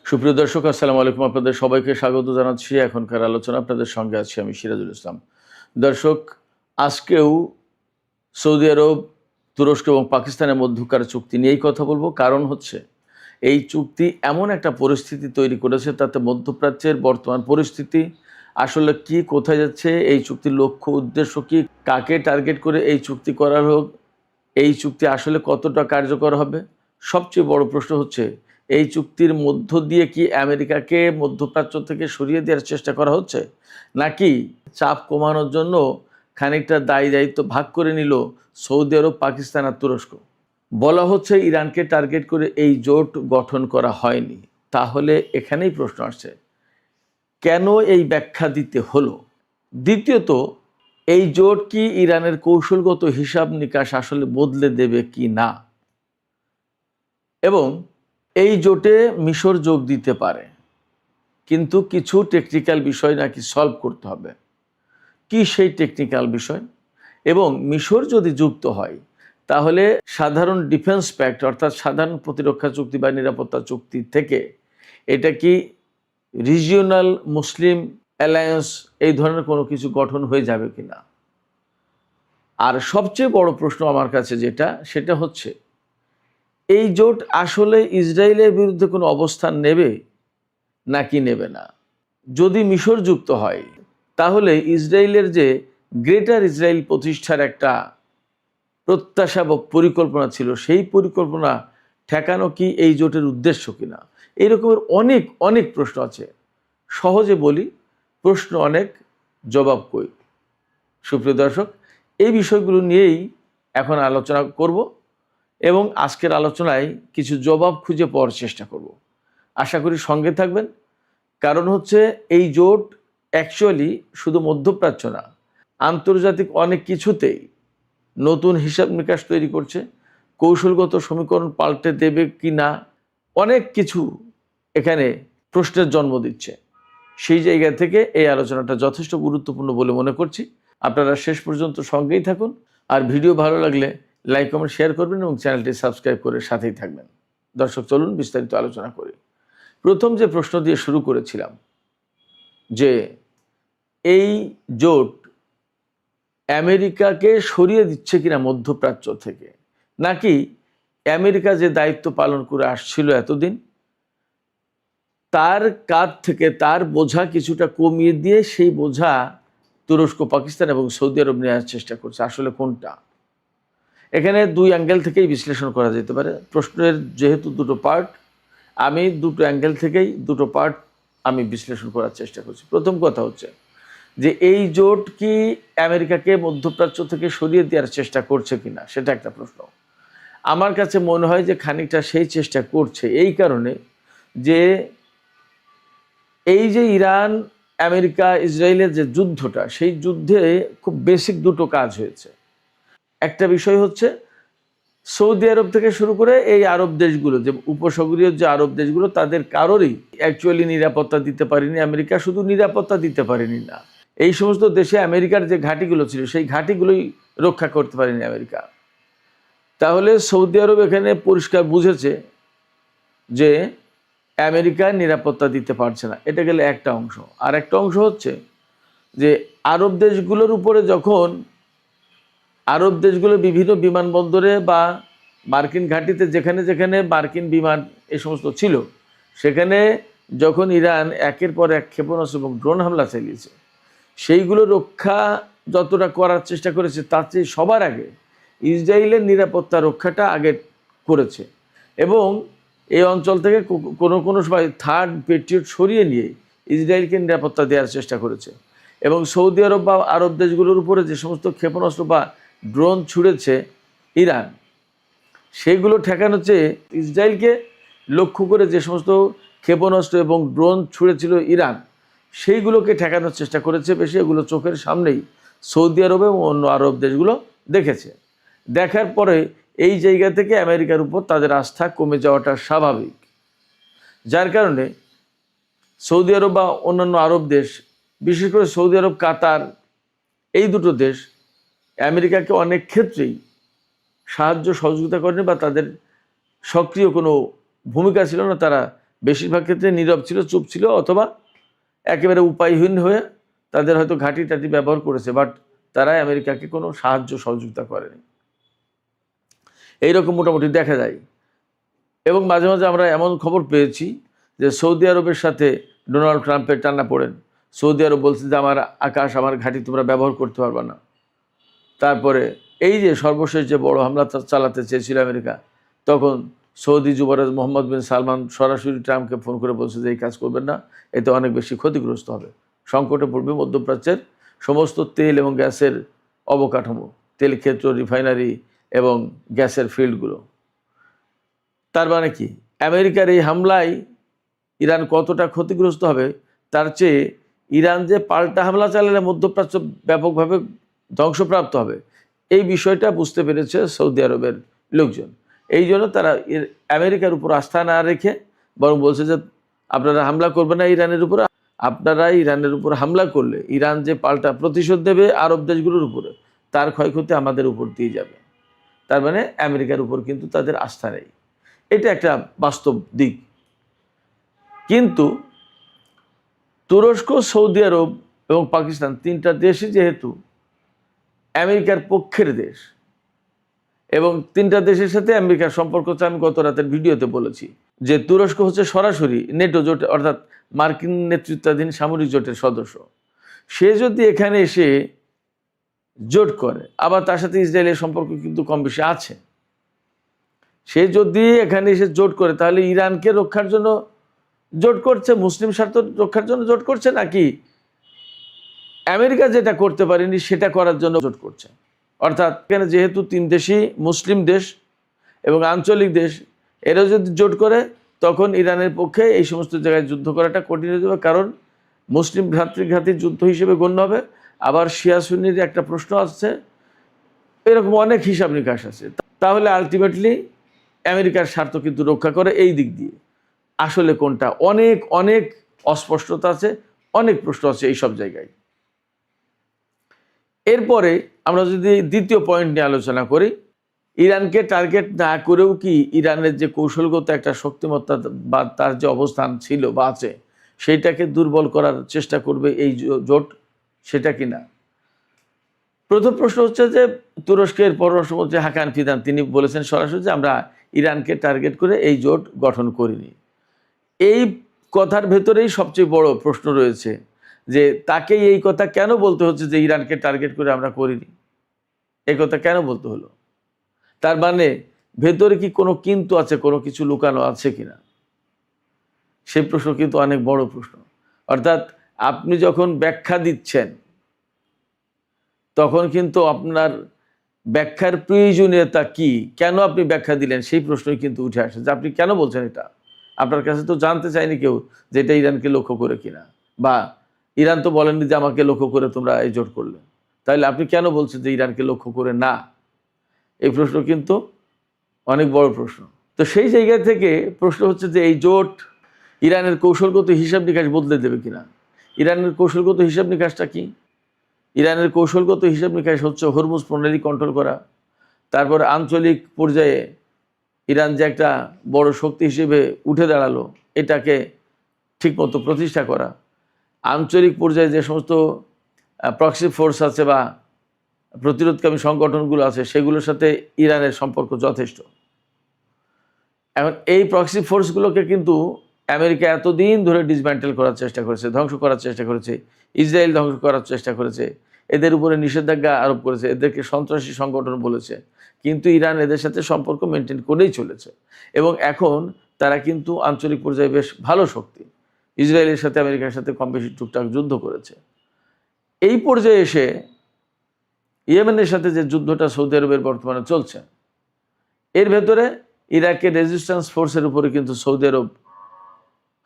সুপ্রিয় দর্শক, আসসালামু আলাইকুম। আপনাদের সবাইকে স্বাগত জানাচ্ছি। এখনকার আলোচনা আপনাদের সঙ্গে আছি আমি সিরাজুল ইসলাম। দর্শক, আজকেও সৌদি আরব, তুরস্ক এবং পাকিস্তানের মধ্যকার চুক্তি নিয়েই কথা বলবো। কারণ হচ্ছে এই চুক্তি এমন একটা পরিস্থিতি তৈরি করেছে, তাতে মধ্যপ্রাচ্যের বর্তমান পরিস্থিতি আসলে কি, কোথায় যাচ্ছে, এই চুক্তির লক্ষ্য উদ্দেশ্য কি, কাকে টার্গেট করে এই চুক্তি করা হোক, এই চুক্তি আসলে কতটা কার্যকর হবে। সবচেয়ে বড় প্রশ্ন হচ্ছে, এই চুক্তির মধ্য দিয়ে কি আমেরিকাকে মধ্যপ্রাচ্য থেকে সরিয়ে দেওয়ার চেষ্টা করা হচ্ছে, নাকি চাপ কমানোর জন্য খানিকটা দায়ী দায়িত্ব ভাগ করে নিল সৌদি আরব, পাকিস্তান আর তুরস্ক। বলা হচ্ছে ইরানকে টার্গেট করে এই জোট গঠন করা হয়নি। তাহলে এখানেই প্রশ্ন আসছে, কেন এই ব্যাখ্যা দিতে হলো? দ্বিতীয়ত, এই জোট কি ইরানের কৌশলগত হিসাব নিকাশ আসলে বদলে দেবে কি না, এবং এই জোটে মিশর যোগ দিতে পারে, কিন্তু কিছু টেকনিক্যাল বিষয় নাকি সলভ করতে হবে। কি সেই টেকনিক্যাল বিষয়? এবং মিশর যদি যুক্ত হয়, তাহলে সাধারণ ডিফেন্স প্যাক্ট অর্থাৎ সাধারণ প্রতিরক্ষা চুক্তি বা নিরাপত্তা চুক্তি থেকে এটা কি রিজিওনাল মুসলিম অ্যালায়েন্স এই ধরনের কোনো কিছু গঠন হয়ে যাবে কি না? আর সবচেয়ে বড় প্রশ্ন আমার কাছে সেটা হচ্ছে, এই জোট আসলে ইসরায়েলের বিরুদ্ধে কোনো অবস্থান নেবে নাকি নেবে না? যদি মিশর যুক্ত হয়, তাহলে ইসরায়েলের যে গ্রেটার ইসরায়েল প্রতিষ্ঠার একটা প্রত্যাশা বা পরিকল্পনা ছিল, সেই পরিকল্পনা ঠেকানো কি এই জোটের উদ্দেশ্য কিনা? এই রকমের অনেক অনেক প্রশ্ন আছে। সহজে বলি, প্রশ্ন অনেক, জবাব কই। সুপ্রিয় দর্শক, এই বিষয়গুলো নিয়েই এখন আলোচনা করব এবং আজকের আলোচনায় কিছু জবাব খুঁজে পাওয়ার চেষ্টা করব। আশা করি সঙ্গে থাকবেন। কারণ হচ্ছে, এই জোট অ্যাকচুয়ালি শুধু মধ্যপ্রাচ্য না, আন্তর্জাতিক অনেক কিছুতেই নতুন হিসাব নিকাশ তৈরি করছে। কৌশলগত সমীকরণ পাল্টে দেবে কি না, অনেক কিছু এখানে প্রশ্নের জন্ম দিচ্ছে। সেই জায়গা থেকে এই আলোচনাটা যথেষ্ট গুরুত্বপূর্ণ বলে মনে করছি। আপনারা শেষ পর্যন্ত সঙ্গেই থাকুন। আর ভিডিও ভালো লাগলে লাইক, কমেন্ট, শেয়ার করবেন এবং চ্যানেলটি সাবস্ক্রাইব করে সাথেই থাকবেন। দর্শক, চলুন বিস্তারিত আলোচনা করি। প্রথম যে প্রশ্ন দিয়ে শুরু করেছিলাম, যে এই জোট আমেরিকাকে সরিয়ে দিচ্ছে কিনা মধ্যপ্রাচ্য থেকে, নাকি আমেরিকা যে দায়িত্ব পালন করে আসছিল এতদিন, তার কাঁধ থেকে তার বোঝা কিছুটা কমিয়ে দিয়ে সেই বোঝা তুরস্ক, পাকিস্তান এবং সৌদি আরব নেওয়ার চেষ্টা করছে। আসলে কোনটা? এখানে দুই অ্যাঙ্গেল থেকেই বিশ্লেষণ করা যেতে পারে। প্রশ্নের যেহেতু দুটো পার্ট, আমি দুটো অ্যাঙ্গেল থেকেই দুটো পার্ট আমি বিশ্লেষণ করার চেষ্টা করছি। প্রথম কথা হচ্ছে যে, এই জোট কি আমেরিকাকে মধ্যপ্রাচ্য থেকে সরিয়ে দেওয়ার চেষ্টা করছে কিনা, সেটা একটা প্রশ্ন। আমার কাছে মনে হয় যে খানিকটা সেই চেষ্টা করছে, এই কারণে যে এই যে ইরান, আমেরিকা, ইসরায়েলের যে যুদ্ধটা, সেই যুদ্ধে খুব বেসিক দুটো কাজ হয়েছে। একটা বিষয় হচ্ছে, সৌদি আরব থেকে শুরু করে এই আরব দেশগুলো, যে উপসাগরীয় যে আরব দেশগুলো, তাদের কারোরই অ্যাকচুয়ালি নিরাপত্তা দিতে পারেনি আমেরিকা। শুধু নিরাপত্তা দিতে পারেনি না, এই সমস্ত দেশে আমেরিকার যে ঘাঁটিগুলো ছিল, সেই ঘাঁটিগুলোই রক্ষা করতে পারেনি আমেরিকা। তাহলে সৌদি আরব এখানে পরিষ্কার বুঝেছে যে আমেরিকা নিরাপত্তা দিতে পারছে না। এটা গেলে একটা অংশ। আর একটা অংশ হচ্ছে যে, আরব দেশগুলোর উপরে যখন আরব দেশগুলো বিভিন্ন বিমানবন্দরে বা মার্কিন ঘাঁটিতে যেখানে যেখানে মার্কিন বিমান এ সমস্ত ছিল, সেখানে যখন ইরান একের পর এক ক্ষেপণাস্ত্র এবং ড্রোন হামলা চালিয়েছে, সেইগুলো রক্ষা যতটা করার চেষ্টা করেছে, তার চেয়ে সবার আগে ইসরায়েলের নিরাপত্তা রক্ষাটা আগে করেছে। এবং এই অঞ্চল থেকে কোনো কোনো সময় থার্ড পেট্রিয়ট সরিয়ে নিয়ে ইসরায়েলকে নিরাপত্তা দেওয়ার চেষ্টা করেছে। এবং সৌদি আরব বা আরব দেশগুলোর উপরে যে সমস্ত ক্ষেপণাস্ত্র বা ড্রোন ছুড়েছে ইরান, সেগুলো ঠেকানো চেয়ে ইসরায়েলকে লক্ষ্য করে যে সমস্ত ক্ষেপণাস্ত্র এবং ড্রোন ছুড়েছিল ইরান, সেইগুলোকে ঠেকানোর চেষ্টা করেছে বেশি। এগুলো চোখের সামনেই সৌদি আরব এবং অন্য আরব দেশগুলো দেখেছে। দেখার পরে এই জায়গা থেকে আমেরিকার উপর তাদের আস্থা কমে যাওয়াটা স্বাভাবিক। যার কারণে সৌদি আরব বা অন্যান্য আরব দেশ, বিশেষ করে সৌদি আরব, কাতার, এই দুটো দেশ আমেরিকাকে অনেক ক্ষেত্রেই সাহায্য সহযোগিতা করেনি বা তাদের সক্রিয় কোনো ভূমিকা ছিল না। তারা বেশিরভাগ ক্ষেত্রে নীরব ছিল, চুপ ছিল, অথবা একেবারে উপায়হীন হয়ে তাদের হয়তো ঘাঁটি টাটি ব্যবহার করেছে, বাট তারা আমেরিকাকে কোনো সাহায্য সহযোগিতা করেনি। এইরকম মোটামুটি দেখা যায়। এবং মাঝে মাঝে আমরা এমন খবর পেয়েছি যে সৌদি আরবের সাথে ডোনাল্ড ট্রাম্পের টানা পড়েন। সৌদি আরব বলছে যে আমার আকাশ, আমার ঘাঁটি তোমরা ব্যবহার করতে পারবে না। তারপরে এই যে সর্বশেষ যে বড় হামলা চালাতে চেয়েছিল আমেরিকা, তখন সৌদি যুবরাজ মোহাম্মদ বিন সালমান সরাসরি ট্রাম্পকে ফোন করে বলছে যে এই কাজ করবেন না, এতে অনেক বেশি ক্ষতিগ্রস্ত হবে, সংকটে পড়বে মধ্যপ্রাচ্যের সমস্ত তেল এবং গ্যাসের অবকাঠামো, তেল ক্ষেত্র, রিফাইনারি এবং গ্যাসের ফিল্ডগুলো। তার মানে কি, আমেরিকার এই হামলায় ইরান কতটা ক্ষতিগ্রস্ত হবে, তার চেয়ে ইরান যে পাল্টা হামলা চালালে মধ্যপ্রাচ্য ব্যাপকভাবে ধ্বংসপ্রাপ্ত হবে, এই বিষয়টা বুঝতে পেরেছে সৌদি আরবের লোকজন। এই জন্য তারা আমেরিকার উপর আস্থা না রেখে বরং বলছে যে আপনারা হামলা করবেন না ইরানের উপরে, আপনারা ইরানের উপর হামলা করলে ইরান যে পাল্টা প্রতিশোধ দেবে আরব দেশগুলোর উপরে, তার ক্ষয়ক্ষতি আমাদের উপর দিয়ে যাবে। তার মানে আমেরিকার উপর কিন্তু তাদের আস্থা নেই, এটা একটা বাস্তব দিক। কিন্তু তুরস্ক, সৌদি আরব এবং পাকিস্তান, তিনটা দেশই যেহেতু আমেরিকার পক্ষের দেশ, এবং তিনটা দেশের সাথে আমেরিকার সম্পর্ক হচ্ছে, আমি গত রাতের ভিডিওতে বলেছি যে তুরস্ক হচ্ছে সরাসরি নেটো জোট অর্থাৎ মার্কিন নেতৃত্বাধীন সামরিক জোটের সদস্য। সে যদি এখানে এসে জোট করে, আবার তার সাথে ইসরায়েলের সম্পর্ক কিন্তু কম বেশি আছে, সে যদি এখানে এসে জোট করে তাহলে ইরানকে রক্ষার জন্য জোট করছে, মুসলিম স্বার্থ রক্ষার জন্য জোট করছে, নাকি আমেরিকা যেটা করতে পারেনি সেটা করার জন্য জোট করছে? অর্থাৎ এখানে যেহেতু তিন দেশই মুসলিম দেশ এবং আঞ্চলিক দেশ, এরা যদি জোট করে তখন ইরানের পক্ষে এই সমস্ত জায়গায় যুদ্ধ করাটা কঠিন হয়ে যাবে, কারণ মুসলিম ভ্রাতৃঘাতী যুদ্ধ হিসেবে গণ্য হবে। আবার শিয়া সুন্নির একটা প্রশ্ন আসছে, এরকম অনেক হিসাব নিকাশ আছে। তাহলে আলটিমেটলি আমেরিকার স্বার্থ কিন্তু রক্ষা করে এই দিক দিয়ে। আসলে কোনটা, অনেক অনেক অস্পষ্টতা আছে, অনেক প্রশ্ন আছে এই সব জায়গায়। এরপরে আমরা যদি দ্বিতীয় পয়েন্ট নিয়ে আলোচনা করি, ইরানকে টার্গেট না করেও কি ইরানের যে কৌশলগত একটা শক্তিমত্তা বা তার যে অবস্থান ছিল বা আছে, সেইটাকে দুর্বল করার চেষ্টা করবে এই জোট, সেটা কি না? প্রথম প্রশ্ন হচ্ছে যে তুরস্কের পররাষ্ট্রমন্ত্রী হাকান ফিদান তিনি বলেছেন সরাসরি যে আমরা ইরানকে টার্গেট করে এই জোট গঠন করিনি। এই কথার ভেতরেই সবচেয়ে বড় প্রশ্ন রয়েছে যে তাকে এই কথা কেন বলতে হচ্ছে যে ইরানকে টার্গেট করে আমরা করিনি, এই কথা কেন বলতে হলো? তার মানে ভেতরে কি কোনো কিন্তু আছে, কোনো কিছু লুকানো আছে কিনা, সেই প্রশ্ন কিন্তু অনেক বড় প্রশ্ন। অর্থাৎ আপনি যখন ব্যাখ্যা দিচ্ছেন তখন কিন্তু আপনার ব্যাখ্যার প্রয়োজনীয়তা কি, কেন আপনি ব্যাখ্যা দিলেন, সেই প্রশ্নই কিন্তু উঠে আসে যে আপনি কেন বলছেন এটা। আপনার কাছে তো জানতে চায়নি কেউ যে এটা ইরানকে লক্ষ্য করে কিনা, বা ইরান তো বলেননি যে আমাকে লক্ষ্য করে তোমরা এই জোট করলে, তাহলে আপনি কেন বলছেন যে ইরানকে লক্ষ্য করে না? এই প্রশ্ন কিন্তু অনেক বড় প্রশ্ন। তো সেই জায়গা থেকে প্রশ্ন হচ্ছে যে এই জোট ইরানের কৌশলগত হিসাব নিকাশ বদলে দেবে কিনা। ইরানের কৌশলগত হিসাব নিকাশটা কি? ইরানের কৌশলগত হিসাব নিকাশ হচ্ছে হরমুজ প্রণালী কন্ট্রোল করা, তারপরে আঞ্চলিক পর্যায়ে ইরান যে একটা বড় শক্তি হিসেবে উঠে দাঁড়ালো এটাকে ঠিকমতো প্রতিষ্ঠা করা, আঞ্চলিক পর্যায়ে যে সমস্ত প্রক্সি ফোর্স আছে বা প্রতিরোধকামী সংগঠনগুলো আছে সেগুলোর সাথে ইরানের সম্পর্ক যথেষ্ট। এখন এই প্রক্সি ফোর্সগুলোকে কিন্তু আমেরিকা এতদিন ধরে ডিসম্যান্টেল করার চেষ্টা করেছে, ধ্বংস করার চেষ্টা করেছে, ইসরায়েল ধ্বংস করার চেষ্টা করেছে, এদের উপরে নিষেধাজ্ঞা আরোপ করেছে, এদেরকে সন্ত্রাসী সংগঠন বলেছে, কিন্তু ইরান এদের সাথে সম্পর্ক মেনটেন করেই চলেছে। এবং এখন তারা কিন্তু আঞ্চলিক পর্যায়ে বেশ ভালো শক্তি, ইসরায়েলের সাথে আমেরিকার সাথে কম বেশি টুকটাক যুদ্ধ করেছে। এই পর্যায়ে এসে ইয়েমেনের সাথে যে যুদ্ধটা সৌদি আরবের বর্তমানে চলছে, এর ভেতরে ইরাকের রেজিস্ট্যান্স ফোর্সের উপরে কিন্তু সৌদি আরব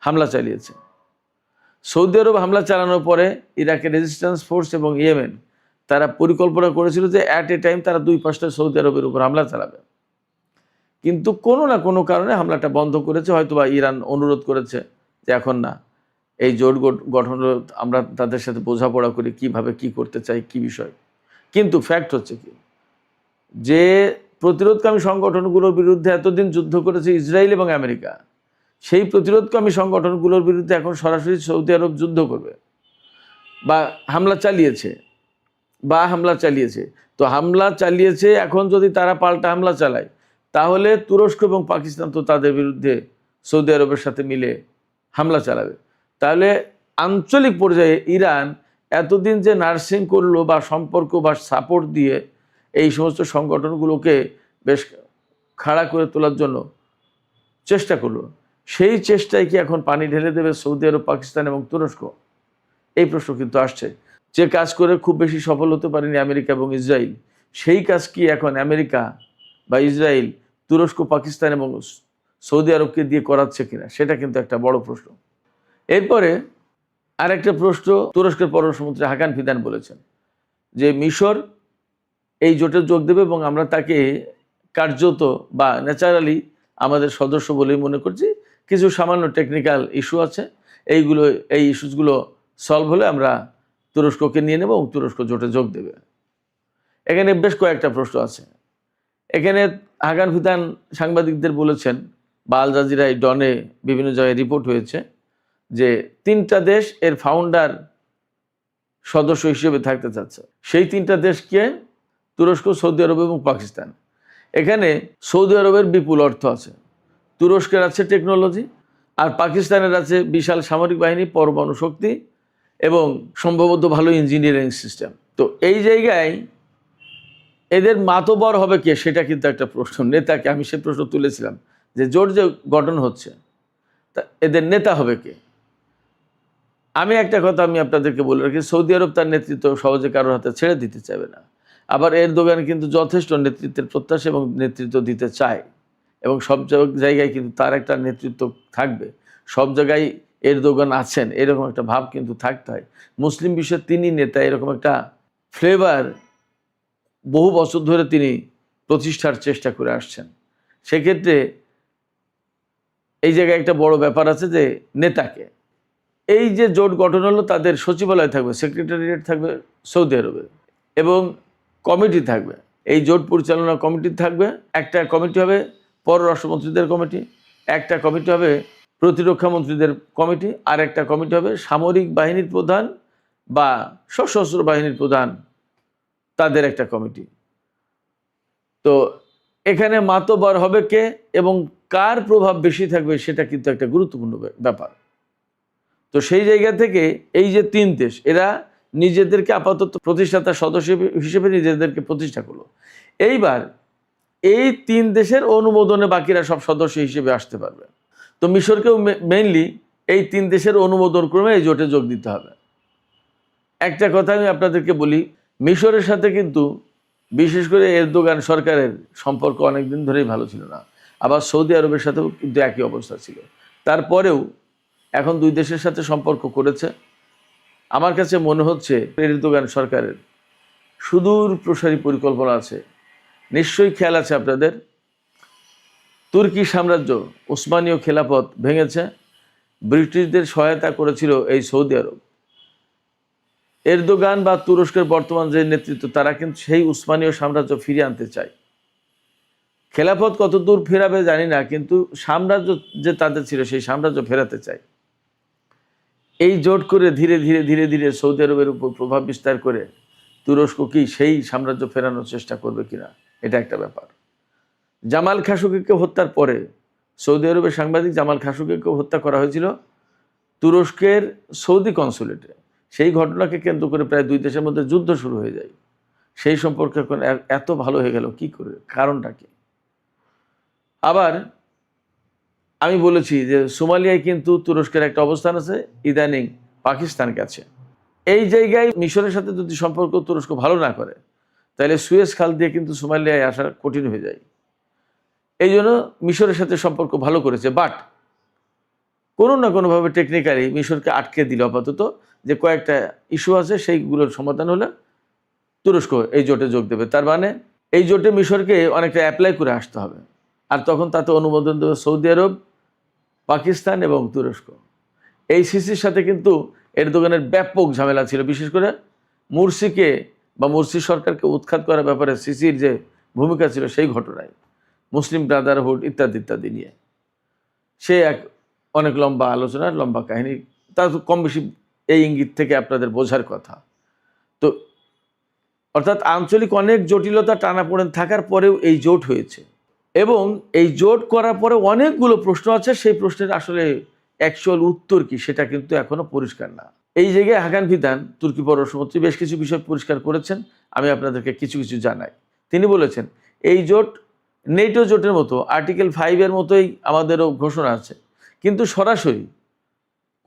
হামলা চালিয়েছে। সৌদি আরব হামলা চালানোর পরে ইরাকের রেজিস্ট্যান্স ফোর্স এবং ইয়েমেন তারা পরিকল্পনা করেছিল যে অ্যাট এ টাইম তারা দুই পাশটা সৌদি আরবের উপর হামলা চালাবে, কিন্তু কোনো না কোনো কারণে হামলাটা বন্ধ করেছে। হয়তোবা ইরান অনুরোধ করেছে যে এখন না, এই জোট গঠন আমরা তাদের সাথে বোঝাপড়া করি কিভাবে কি করতে চাই, কি বিষয়। কিন্তু ফ্যাক্ট হচ্ছে কি, যে প্রতিরোধকামী সংগঠনগুলোর বিরুদ্ধে এতদিন যুদ্ধ করেছে ইসরায়েল এবং আমেরিকা, সেই প্রতিরোধকামী সংগঠনগুলোর বিরুদ্ধে এখন সরাসরি সৌদি আরব যুদ্ধ করবে বা হামলা চালিয়েছে, তো হামলা চালিয়েছে, এখন যদি তারা পাল্টা হামলা চালায় তাহলে তুরস্ক এবং পাকিস্তান তো তাদের বিরুদ্ধে সৌদি আরবের সাথে মিলে হামলা চালাবে। তাহলে আঞ্চলিক পর্যায়ে ইরান এতদিন যে নার্সিং করলো বা সম্পর্ক বা সাপোর্ট দিয়ে এই সমস্ত সংগঠনগুলোকে বেশ খাড়া করে তোলার জন্য চেষ্টা করলো, সেই চেষ্টায় কি এখন পানি ঢেলে দেবে সৌদি আরব, পাকিস্তান এবং তুরস্ক? এই প্রশ্ন কিন্তু আসছে। যে কাজ করে খুব বেশি সফল হতে পারেনি আমেরিকা এবং ইসরায়েল, সেই কাজ কি এখন আমেরিকা বা ইসরায়েল তুরস্ক, পাকিস্তান এবং সৌদি আরবকে দিয়ে করাচ্ছে কিনা, সেটা কিন্তু একটা বড় প্রশ্ন। এরপরে আরেকটা প্রশ্ন, তুরস্কের পররাষ্ট্রমন্ত্রী হাকান ফিদান বলেছেন যে মিশর এই জোটে যোগ দেবে এবং আমরা তাকে কার্যত বা ন্যাচারালি আমাদের সদস্য বলেই মনে করছি। কিছু সামান্য টেকনিক্যাল ইস্যু আছে, এই ইস্যুসগুলো সলভ হলে আমরা তুরস্ককে নিয়ে নেব এবং তুরস্ক জোটে যোগ দেবে। এখানে বেশ কয়েকটা প্রশ্ন আছে। এখানে হাকান ফিদান সাংবাদিকদের বলেছেন, বা আল জাজিরায়, ডনে, বিভিন্ন জায়গায় রিপোর্ট হয়েছে যে 3টা দেশ এর ফাউন্ডার সদস্য হিসেবে থাকতে চাচ্ছে। সেই 3টা দেশকে তুরস্ক, সৌদি আরব এবং পাকিস্তান। এখানে সৌদি আরবের বিপুল অর্থ আছে, তুরস্কের আছে টেকনোলজি, আর পাকিস্তানের আছে বিশাল সামরিক বাহিনী, পরমাণু শক্তি এবং সম্ভবত ভালো ইঞ্জিনিয়ারিং সিস্টেম। তো এই জায়গায় এদের মাতবর হবে কে, সেটা কিন্তু একটা প্রশ্ন। নেতাকে, আমি সে প্রশ্ন তুলেছিলাম যে জোট যে গঠন হচ্ছে তা এদের নেতা হবে কে। আমি একটা কথা আমি আপনাদেরকে বলে রাখি, সৌদি আরব তার নেতৃত্ব সহজে কারোর হাতে ছেড়ে দিতে চাইবে না। আবার এরদোগান কিন্তু যথেষ্ট নেতৃত্বের প্রত্যাশা এবং নেতৃত্ব দিতে চায়, এবং সব জায়গায় কিন্তু তার একটা নেতৃত্ব থাকবে। সব জায়গায় এরদোগান আছেন এরকম একটা ভাব কিন্তু থাকতে হয়। মুসলিম বিশ্বের তিনি নেতা, এরকম একটা ফ্লেভার বহু বছর ধরে তিনি প্রতিষ্ঠার চেষ্টা করে আসছেন। সেক্ষেত্রে এই জায়গায় একটা বড় ব্যাপার আছে যে নেতাকে। এই যে জোট গঠন হলো, তাদের সচিবালয় থাকবে, সেক্রেটারিয়েট থাকবে সৌদি আরবে, এবং কমিটি থাকবে। এই জোট পরিচালনা কমিটি থাকবে। একটা কমিটি হবে পররাষ্ট্রমন্ত্রীদের কমিটি, একটা কমিটি হবে প্রতিরক্ষা মন্ত্রীদের কমিটি, আর একটা কমিটি হবে সামরিক বাহিনীর প্রধান বা সশস্ত্র বাহিনীর প্রধান, তাদের একটা কমিটি। তো এখানে মাতবার হবে কে এবং কার প্রভাব বেশি থাকবে, সেটা কিন্তু একটা গুরুত্বপূর্ণ ব্যাপার। তো সেই জায়গা থেকে এই যে 3 দেশ, এরা নিজেদেরকে আপাতত প্রতিষ্ঠাতা সদস্য হিসেবে নিজেদেরকে প্রতিষ্ঠা করলো। এইবার এই 3 দেশের অনুমোদনে বাকিরা সব সদস্য হিসেবে আসতে পারবে। তো মিশরকেও মেইনলি এই 3 দেশের অনুমোদন ক্রমে এই জোটে যোগ দিতে হবে। একটা কথা আমি আপনাদেরকে বলি, মিশরের সাথে কিন্তু বিশেষ করে এরদোগান সরকারের সম্পর্ক অনেকদিন ধরেই ভালো ছিল না। আবার সৌদি আরবের সাথেও কিন্তু একই অবস্থা ছিল। তারপরেও এখন 2 দেশের সাথে সম্পর্ক করেছে। আমার কাছে মনে হচ্ছে এরদোগান সরকারের সুদূর প্রসারী পরিকল্পনা আছে। নিশ্চয়ই খেয়াল আছে আপনাদের, তুর্কি সাম্রাজ্য, ওসমানীয় খেলাফত ভেঙেছে, ব্রিটিশদের সহায়তা করেছিল এই সৌদি আরব। এরদোগান বা তুরস্কের বর্তমান যে নেতৃত্ব, তারা কিন্তু সেই উসমানীয় সাম্রাজ্য ফিরিয়ে আনতে চায়। খেলাফত কত দূর ফেরাবে জানি না, কিন্তু সাম্রাজ্য যে তাদের ছিল সেই সাম্রাজ্য ফেরাতে চায়। এই জোট করে ধীরে ধীরে ধীরে ধীরে সৌদি আরবের উপর প্রভাব বিস্তার করে তুরস্ক কি সেই সাম্রাজ্য ফেরানোর চেষ্টা করবে কিনা, এটা একটা ব্যাপার। জামাল খাশোগিকে হত্যার পরে সৌদি আরবের সাংবাদিক জামাল খাশোগিকে হত্যা করা হয়েছিল তুরস্কের সৌদি কনসুলেটে। সেই ঘটনাকে কেন্দ্র করে প্রায় 2 দেশের মধ্যে যুদ্ধ শুরু হয়ে যায়। সেই সম্পর্ক এখন এত ভালো হয়ে গেল কি করে, কারণটা কি? আবার আমি বলেছি যে সোমালিয়ায় কিন্তু তুরস্কের একটা অবস্থান আছে, ইদানিং পাকিস্তান কাছে। এই জায়গায় মিশরের সাথে যদি সম্পর্ক তুরস্ক ভালো না করে, তাহলে সুয়েজ খাল দিয়ে কিন্তু সোমালিয়ায় আসা কঠিন হয়ে যায়। এই জন্য মিশরের সাথে সম্পর্ক ভালো করেছে, বাট কোনো না কোনোভাবে টেকনিক্যালি মিশরকে আটকে দিল আপাতত, যে কয়েকটা ইস্যু আছে সেইগুলোর সমাধান হলে তুরস্ক এই জোটে যোগ দেবে। তার মানে এই জোটে মিশরকে অনেকটা অ্যাপ্লাই করে আসতে হবে, আর তখন তাতে অনুমোদন দেবে সৌদি আরব, পাকিস্তান এবং তুরস্ক। এই সিসির সাথে কিন্তু এরদোগানের ব্যাপক ঝামেলা ছিল, বিশেষ করে মুরসিকে বা মুরসি সরকারকে উৎখাত করার ব্যাপারে সিসির যে ভূমিকা ছিল সেই ঘটনায়, মুসলিম ব্রাদারহুড ইত্যাদি ইত্যাদি নিয়ে সে এক অনেক লম্বা আলোচনা, লম্বা কাহিনী, তা তো কম বেশি এই ইঙ্গিত থেকে আপনাদের বোঝার কথা। তো অর্থাৎ আঞ্চলিক অনেক জটিলতা টানাপোড়েন থাকার পরেও এই জোট হয়েছে, এবং এই জোট করার পরে অনেকগুলো প্রশ্ন আছে। সেই প্রশ্নের আসলে অ্যাকচুয়াল উত্তর কি সেটা কিন্তু এখনো পরিষ্কার না। এই জায়গায় হাকান ফিদান তুর্কি পররাষ্ট্রমন্ত্রী বেশ কিছু বিষয় পরিষ্কার করেছেন, আমি আপনাদেরকে কিছু কিছু জানাই। তিনি বলেছেন এই জোট নেটো জোটের মতো আর্টিকেল 5-এর মতোই আমাদেরও ঘোষণা আছে, কিন্তু সরাসরি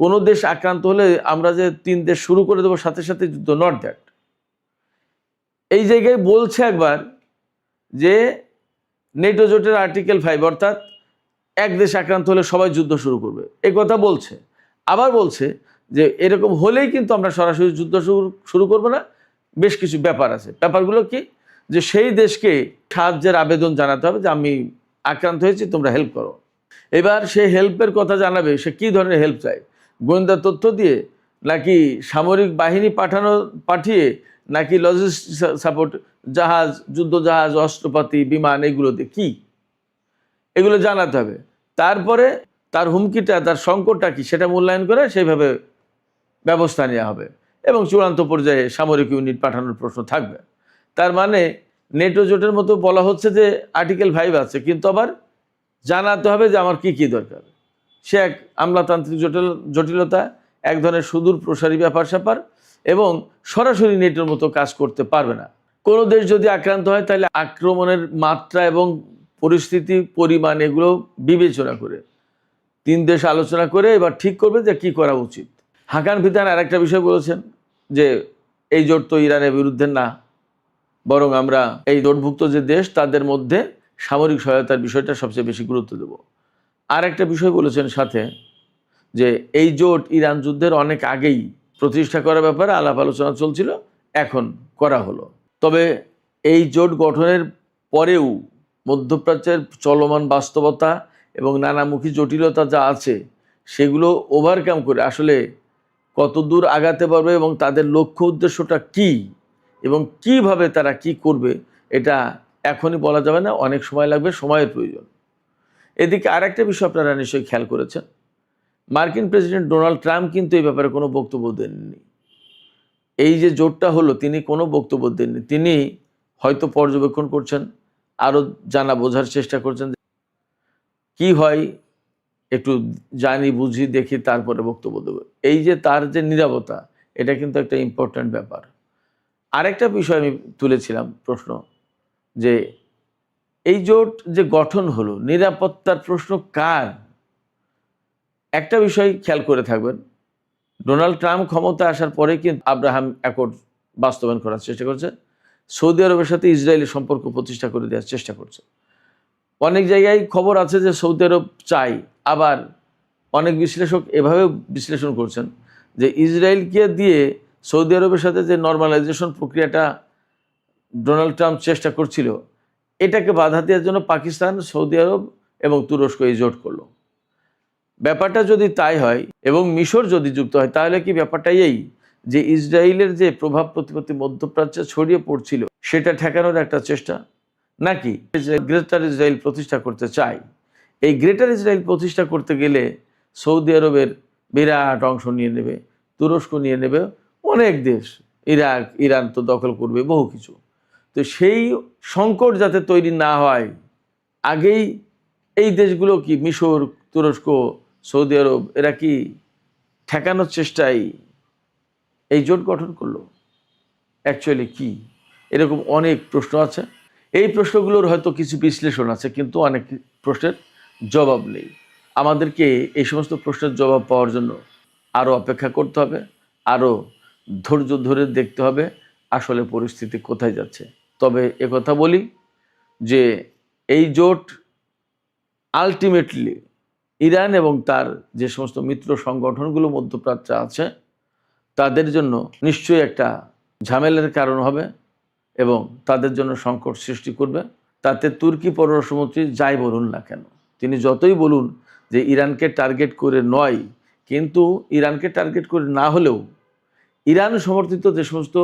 কোনো দেশ আক্রান্ত হলে আমরা যে 3 দেশ শুরু করে দেবো সাথে সাথে যুদ্ধ, নট দ্যাট। এই জায়গায় বলছে একবার যে নেটো জোটের আর্টিকেল 5 অর্থাৎ এক দেশ আক্রান্ত হলে সবাই যুদ্ধ শুরু করবে, এই কথা বলছে। আবার বলছে যে এরকম হলেই কিন্তু আমরা সরাসরি যুদ্ধ শুরু করব না, বেশ কিছু ব্যাপার আছে। ব্যাপারগুলো কি, যে সেই দেশকে সাহায্যের আবেদন জানাতে হবে যে আমি আক্রান্ত হয়েছি, তোমরা হেল্প করো। এবার সে হেল্পের কথা জানাবে, সে কী ধরনের হেল্প চায়, গোয়েন্দা তথ্য দিয়ে, নাকি সামরিক বাহিনী পাঠিয়ে, নাকি লজিস্টিক সাপোর্ট, জাহাজ, যুদ্ধ জাহাজ, অস্ত্রপাতি, বিমান, এগুলো দিয়ে কী, এগুলো জানাতে হবে। তারপরে তার হুমকিটা, তার সংকটটা কি সেটা মূল্যায়ন করে সেইভাবে ব্যবস্থা নেওয়া হবে, এবং চূড়ান্ত পর্যায়ে সামরিক ইউনিট পাঠানোর প্রশ্ন থাকবে। তার মানে নেটো জোটের মতো বলা হচ্ছে যে আর্টিকেল 5 আছে, কিন্তু আবার জানাতে হবে যে আমার কি কি দরকার। সে এক আমলাতান্ত্রিক জটিলতা, এক ধরনের সুদূর প্রসারী ব্যাপার স্যাপার, এবং সরাসরি নেটোর মতো কাজ করতে পারবে না। কোনো দেশ যদি আক্রান্ত হয় তাহলে আক্রমণের মাত্রা এবং পরিস্থিতি, পরিমাণ, এগুলো বিবেচনা করে 3 দেশ আলোচনা করে এবার ঠিক করবে যে কি করা উচিত। হাকান ফিদান আর একটা বিষয় বলেছেন যে এই জোট তো ইরানের বিরুদ্ধে না, বরং আমরা এই জোটভুক্ত যে দেশ তাদের মধ্যে সামরিক সহায়তার বিষয়টা সবচেয়ে বেশি গুরুত্ব দেব। আর একটা বিষয় বলেছেন সাথে, যে এই জোট ইরান যুদ্ধের অনেক আগেই প্রতিষ্ঠা করার ব্যাপারে আলাপ আলোচনা চলছিল, এখন করা হলো। তবে এই জোট গঠনের পরেও মধ্যপ্রাচ্যের চলমান বাস্তবতা এবং নানামুখী জটিলতা যা আছে সেগুলো ওভারকাম করে আসলে কত দূর আগাতে পারবে এবং তাদের লক্ষ্য উদ্দেশ্যটা কি এবং কিভাবে তারা কি করবে, এটা এখনই বলা যাবে না, অনেক সময় লাগবে, সময়ের প্রয়োজন। এদিকে আর একটা বিষয় আপনারা নিশ্চয়ই খেয়াল করেছেন, মার্কিন প্রেসিডেন্ট ডোনাল্ড ট্রাম্প কিন্তু এই ব্যাপারে কোনো বক্তব্য দেননি। এই যে জোটটা হলো, তিনি কোনো বক্তব্য দেননি। তিনি হয়তো পর্যবেক্ষণ করছেন, আরও জানা বোঝার চেষ্টা করছেন কি হয়, একটু জানি বুঝি দেখি তারপরে বক্তব্য দেবো। এই যে তার যে নীরবতা, এটা কিন্তু একটা ইম্পর্ট্যান্ট ব্যাপার। আরেকটা বিষয় আমি তুলেছিলাম প্রশ্ন, যে এই জোট যে গঠন হলো, নিরাপত্তার প্রশ্ন কার? একটা বিষয় খেয়াল করে থাকবেন, ডোনাল্ড ট্রাম্প ক্ষমতা আসার পরে কিন্তু আব্রাহাম অ্যাকর্ড বাস্তবায়ন করার চেষ্টা করছে, সৌদি আরবের সাথে ইসরায়েলের সম্পর্ক প্রতিষ্ঠা করে দেওয়ার চেষ্টা করছে। অনেক জায়গায় খবর আছে যে সৌদি আরব চাই, আবার অনেক বিশ্লেষক এভাবে বিশ্লেষণ করছেন যে ইসরায়েলকে দিয়ে সৌদি আরবের সাথে যে নর্মালাইজেশন প্রক্রিয়াটা ডোনাল্ড ট্রাম্প চেষ্টা করছিল, এটাকে বাধা দেওয়ার জন্য পাকিস্তান, সৌদি আরব এবং তুরস্ক এই জোট করলো। ব্যাপারটা যদি তাই হয় এবং মিশর যদি যুক্ত হয়, তাহলে কি ব্যাপারটা এই যে ইসরায়েলের যে প্রভাব প্রতিপত্তি মধ্যপ্রাচ্যে ছড়িয়ে পড়ছিল সেটা ঠেকানোর একটা চেষ্টা, নাকি গ্রেটার ইসরায়েল প্রতিষ্ঠা করতে চায়? এই গ্রেটার ইসরায়েল প্রতিষ্ঠা করতে গেলে সৌদি আরবের বিরাট অংশ নিয়ে নেবে, তুরস্ক নিয়ে নেবে, অনেক দেশ, ইরাক, ইরান তো দখল করবে, বহু কিছু। তো সেই সংকট যাতে তৈরি না হয়, আগেই এই দেশগুলো কি, মিশর, তুরস্ক, সৌদি আরব, এরা কি ঠেকানোর চেষ্টায় এই জোট গঠন করলো? অ্যাকচুয়ালি কি? এরকম অনেক প্রশ্ন আছে। এই প্রশ্নগুলোর হয়তো কিছু বিশ্লেষণ আছে, কিন্তু অনেক প্রশ্নের জবাব নেই। আমাদেরকে এই সমস্ত প্রশ্নের জবাব পাওয়ার জন্য আরও অপেক্ষা করতে হবে, আরও ধৈর্য ধরে দেখতে হবে আসলে পরিস্থিতি কোথায় যাচ্ছে। তবে একথা বলি যে এই জোট আলটিমেটলি ইরান এবং তার যে সমস্ত মিত্র সংগঠনগুলো মধ্যপ্রাচ্যে আছে তাদের জন্য নিশ্চয়ই একটা ঝামেলার কারণ হবে এবং তাদের জন্য সংকট সৃষ্টি করবে। তাতে তুর্কি পররাষ্ট্রমন্ত্রী যাই বলুন না কেন, তিনি যতই বলুন যে ইরানকে টার্গেট করে নয়, কিন্তু ইরানকে টার্গেট করে না হলেও ইরান সমর্থিত যে সমস্ত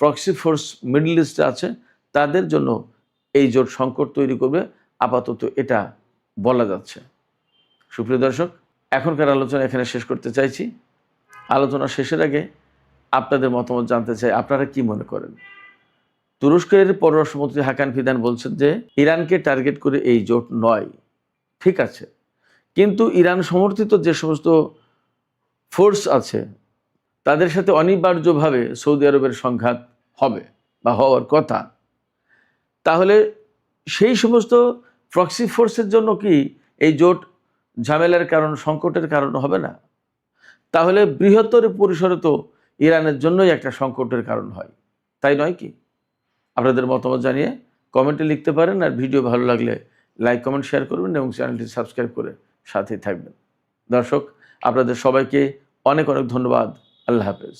প্রক্সি ফোর্স মিডল ইস্টে আছে তাদের জন্য এই জোট সংকট তৈরি করবে, আপাতত এটা বলা যাচ্ছে। সুপ্রিয় দর্শক, এখনকার আলোচনা এখানে শেষ করতে চাইছি। আলোচনা শেষের আগে আপনাদের মতামত জানতে চাই, আপনারা কি মনে করেন? তুরস্কের পররাষ্ট্রমন্ত্রী হাকান ফিদান বলছেন যে ইরানকে টার্গেট করে এই জোট নয়। ঠিক আছে, কিন্তু ইরান সমর্থিত যে সমস্ত ফোর্স আছে তাদের সাথে অনিবার্যভাবে সৌদি আরবের সংঘাত হবে বা হওয়ার কথা। তাহলে সেই সমস্ত প্রক্সি ফোর্সের জন্য কি এই জোট ঝামেলার কারণ, সংকটের কারণ হবে না? তাহলে বৃহত্তর পরিসরে তো ইরানের জন্যই একটা সংকটের কারণ হয়, তাই নয় কি? আপনাদের মতামত জানিয়ে কমেন্টে লিখতে পারেন। আর ভিডিও ভালো লাগলে লাইক, কমেন্ট, শেয়ার করবেন এবং চ্যানেলটি সাবস্ক্রাইব করে সাথেই থাকবেন। দর্শক, আপনাদের সবাইকে অনেক অনেক ধন্যবাদ। আল্লাহ হাফেজ।